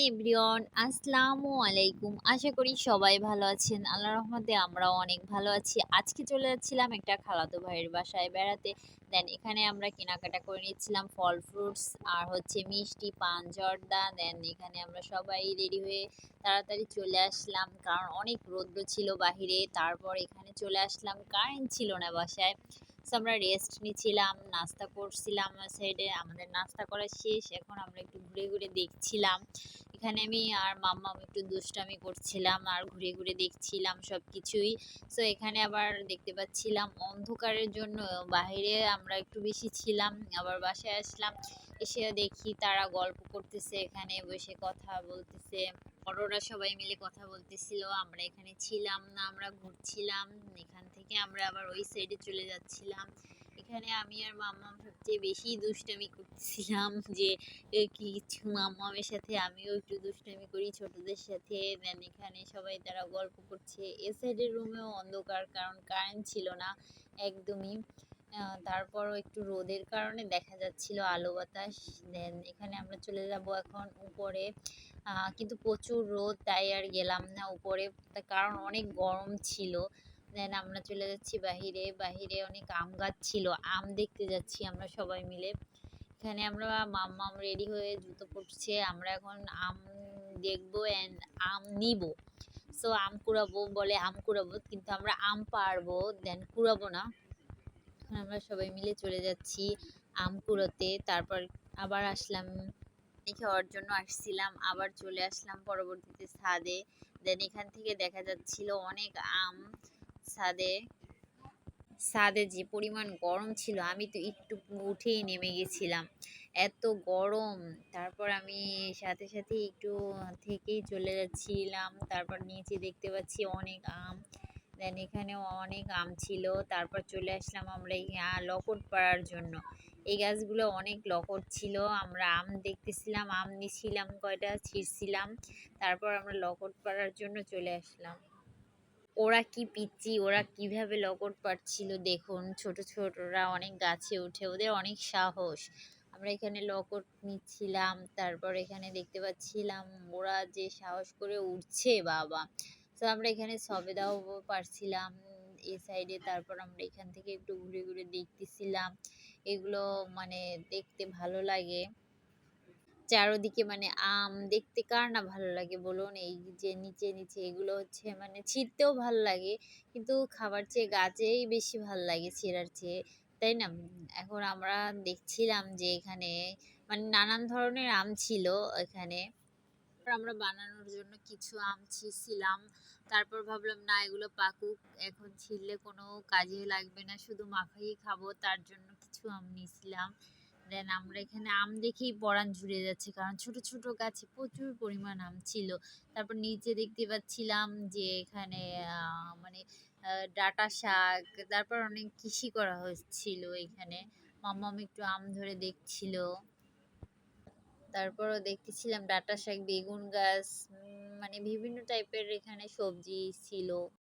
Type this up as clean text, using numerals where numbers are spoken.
Everyone, আসসালামু আলাইকুম। আশা করি সবাই ভালো আছেন। আল্লাহর রহমতে আমরাও অনেক ভালো আছি। আজকে চলে যাচ্ছিলাম একটা খালাতো ভাইয়ের বাসায় বেড়াতে। দেন এখানে আমরা কেনাকাটা করে নিচ্ছিলাম ফল ফ্রুটস আর হচ্ছে মিষ্টি, পান, জর্দা। দেন এখানে আমরা সবাই রেডি হয়ে তাড়াতাড়ি চলে আসলাম, কারণ অনেক রৌদ্র ছিল বাহিরে। তারপর এখানে চলে আসলাম, কারেন্ট ছিল না বাসায়। সো আমরা রেস্ট নিচ্ছিলাম, নাস্তা করছিলাম সাইডে। আমাদের নাস্তা করা শেষ, এখন আমরা একটু ঘুরে ঘুরে দেখছিলাম। এখানে আমি আর মাম্মাম একটু দুষ্টামি করছিলাম আর ঘুরে ঘুরে দেখছিলাম সব কিছুই। সো এখানে আবার দেখতে পাচ্ছিলাম অন্ধকারের জন্য বাইরে আমরা একটু বেশি ছিলাম, আবার বাসায় আসলাম। এসে দেখি তারা গল্প করতেছে, এখানে বসে কথা বলতেছে। বড়রা সবাই মিলে কথা বলতেছিল, আমরা এখানে ছিলাম না, আমরা ঘুরছিলাম। এখান থেকে আমরা আবার ওই সাইডে চলে যাচ্ছিলাম। এখানে আমি আর মাম্মাম সবচেয়ে বেশি দুষ্টামি করছিলাম যে কিছু মাম্মামের সাথে আমিও একটু দুষ্টামি করি ছোটদের সাথে। দেন এখানে সবাই তারা গল্প করছে। এ সাইডের রুমেও অন্ধকার, কারণ কারেন্ট ছিল না একদমই। তারপরও একটু রোদের কারণে দেখা যাচ্ছিল আলো বাতাস। দেন এখানে আমরা চলে যাব এখন উপরে, কিন্তু প্রচুর রোদ, তাই আর গেলাম না উপরে, তার কারণ অনেক গরম ছিল। দেন আমরা চলে যাচ্ছি বাহিরে। বাহিরে অনেক আম গাছ ছিল, আম দেখতে যাচ্ছি আমরা সবাই মিলে। এখানে আমরা মাম্মাম রেডি হয়ে জুতো পরছে, আমরা এখন আম দেখবো অ্যান্ড আম নিব। সো আম কুড়াবো বলে আম কুড়াবো, কিন্তু আমরা আম পারবো, দেন কুড়াবো না। এখন আমরা সবাই মিলে চলে যাচ্ছি আম কুড়োতে। তারপর আবার আসলাম, খাওয়ার জন্য আসছিলাম, আবার চলে আসলাম পরবর্তীতে ছাদে। দেন এখান থেকে দেখা যাচ্ছিল অনেক আম ছাদে। ছাদে যে পরিমাণ গরম ছিল, আমি তো একটু উঠেই নেমে গেছিলাম, এত গরম। তারপর আমি সাথে সাথে একটু থেকেই চলে যাচ্ছিলাম। তারপর নিচে দেখতে পাচ্ছি অনেক আম। দেন এখানেও অনেক আম ছিল। তারপর চলে আসলাম আমরা এই লকট পাড়ার জন্য। এই গাছগুলো অনেক লকট ছিল, আমরা আম দেখতেছিলাম, আম নিছিলাম, কয়টা ছিঁড়ছিলাম। তারপর আমরা লকট পাড়ার জন্য চলে আসলাম। ওরা কি পিচ্চি, ওরা কিভাবে লকট পাড়ছিল দেখুন, ছোট ছোটরা অনেক গাছে উঠে, ওদের অনেক সাহস। আমরা এখানে লকট নিচ্ছিলাম, তারপর এখানে দেখতে পাচ্ছিলাম ওরা যে সাহস করে উঠছে বাবা। তো আমরা এখানে সবেদাও পারছিলাম এ সাইডে। তারপর আমরা এখান থেকে একটু ঘুরে ঘুরে দেখতেছিলাম। এগুলো মানে দেখতে ভালো লাগে, চারোদিকে মানে আম দেখতে কার না ভালো লাগে বলুন। এই যে নিচে নিচে এগুলো হচ্ছে মানে ছিঁড়তেও ভালো লাগে, কিন্তু খাবার চেয়ে গাছেই বেশি ভালো লাগে ছেঁড়ার চেয়ে, তাই না? এখন আমরা দেখছিলাম যে এখানে মানে নানান ধরনের আম ছিল এখানে। আমরা বানানোর জন্য কিছু আম ছিঁড়ছিলাম। তারপর ভাবলাম না, এগুলো পাকুক, এখন ছিঁড়লে কোনো কাজে লাগবে না, শুধু মাখাই খাবো, তার জন্য কিছু আম নিয়েছিলাম। দেন আমরা এখানে আম দেখেই পরাণ জুড়ে যাচ্ছে, কারণ ছোট ছোট গাছে প্রচুর পরিমাণ আম ছিল। তারপর নিচে দেখতে পাচ্ছিলাম যে এখানে মানে ডাঁটা শাক, তারপর অনেক কৃষি করা হচ্ছিল এখানে। মাম্মাম একটু আম ধরে দেখছিল। তারপরও দেখতেছিলাম ডাঁটা শাক, বেগুন গাছ, মানে বিভিন্ন টাইপের এখানে সবজি ছিল।